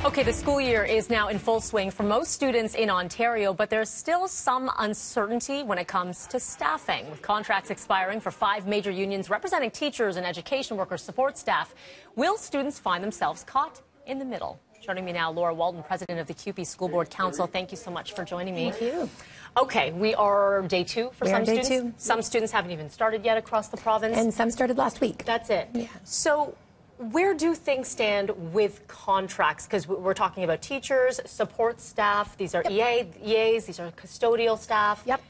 Okay, the school year is now in full swing for most students in Ontario, but there's still some uncertainty when it comes to staffing. With contracts expiring for 5 major unions representing teachers and education workers, support staff, will students find themselves caught in the middle? Joining me now, Laura Walton, president of the CUPE School Board Council. Thank you so much for joining me. Thank you. Okay, we are day 2 for some students. Day 2. Some students haven't even started yet across the province. And some started last week. That's it. Yeah. So where do things stand with contracts? Because we're talking about teachers, support staff. These are EAs, these are custodial staff. Yep.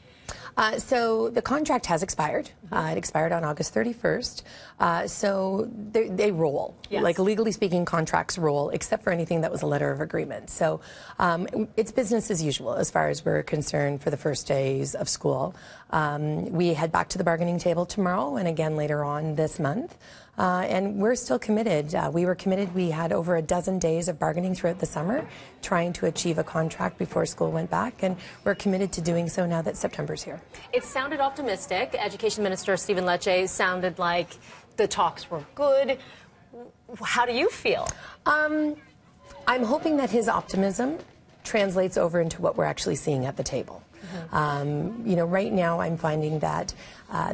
So the contract has expired. It expired on August 31st. So they roll. Yes. Like, legally speaking, contracts roll, except for anything that was a letter of agreement. So it's business as usual as far as we're concerned for the first days of school. We head back to the bargaining table tomorrow and again later on this month. And we're still committed. We were committed. We had over a dozen days of bargaining throughout the summer, trying to achieve a contract before school went back, and we're committed to doing so now that September's here. It sounded optimistic. Education Minister Stephen Lecce sounded like the talks were good. How do you feel? I'm hoping that his optimism translates over into what we're actually seeing at the table. Right now I'm finding that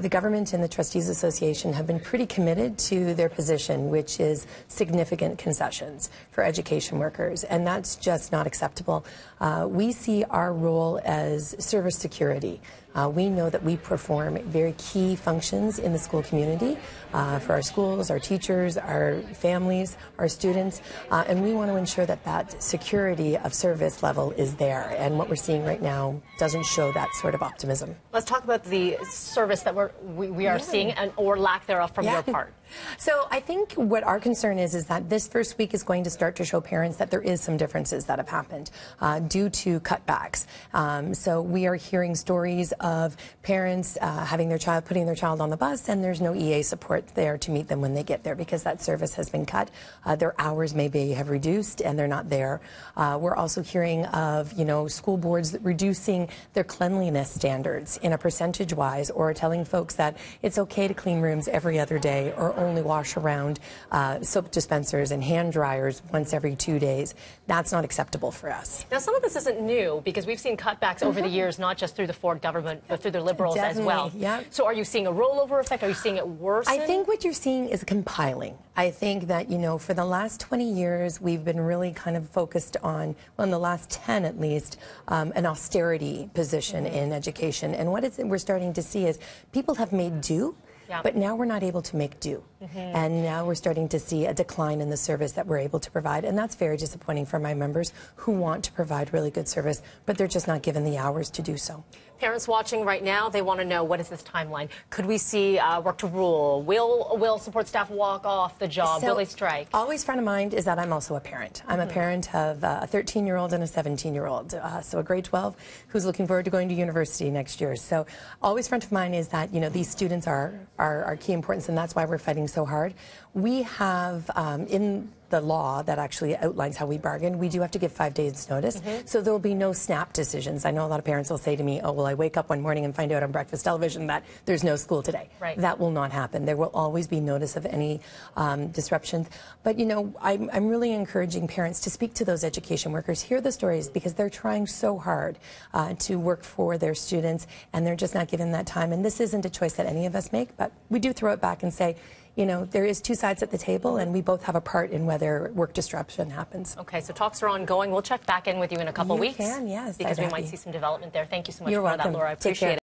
the government and the Trustees Association have been pretty committed to their position, which is significant concessions for education workers, and that's just not acceptable. We see our role as service security. We know that we perform very key functions in the school community for our schools, our teachers, our families, our students, and we want to ensure that that security of service level is there. And what we're seeing right now doesn't show that sort of optimism. Let's talk about the service that we are seeing, or lack thereof from your part. So I think what our concern is that this first week is going to start to show parents that there is some differences that have happened due to cutbacks. So we are hearing stories of parents putting their child on the bus, and there's no EA support there to meet them when they get there because that service has been cut. Their hours maybe have reduced and they're not there. We're also hearing of school boards reducing their cleanliness standards in a percentage-wise, or telling folks that it's okay to clean rooms every other day or only wash around soap dispensers and hand dryers once every 2 days. That's not acceptable for us. Now, some of this isn't new because we've seen cutbacks over the years, not just through the Ford government, but through the Liberals as well. Yeah. So are you seeing a rollover effect? Are you seeing it worsen? I think what you're seeing is compiling. I think that, for the last 20 years, we've been really kind of focused on, well, in the last 10 at least, an austerity position in education. And what we're starting to see is people have made do. But now we're not able to make do. And now we're starting to see a decline in the service that we're able to provide. And that's very disappointing for my members who want to provide really good service, but they're just not given the hours to do so. Parents watching right now, they want to know, what is this timeline? Could we see work to rule? Will support staff walk off the job? So, will they strike? Always front of mind is that I'm also a parent. I'm a parent of a 13-year-old and a 17-year-old, so a grade 12 who's looking forward to going to university next year. So always front of mind is that, these students are key importance, and that's why we're fighting so hard. We have in the law that actually outlines how we bargain, we do have to give 5 days notice. So there will be no snap decisions. I know a lot of parents will say to me, oh, well, I wake up one morning and find out on breakfast television that there's no school today. Right. That will not happen. There will always be notice of any disruptions. But, I'm really encouraging parents to speak to those education workers, hear the stories, because they're trying so hard to work for their students, and they're just not given that time. And this isn't a choice that any of us make, but we do throw it back and say, there is 2 sides at the table, and we both have a part in whether work disruption happens. Okay, so talks are ongoing. We'll check back in with you in a couple weeks. You can, yes. Because we might see some development there. Thank you so much for that, Laura. I appreciate it.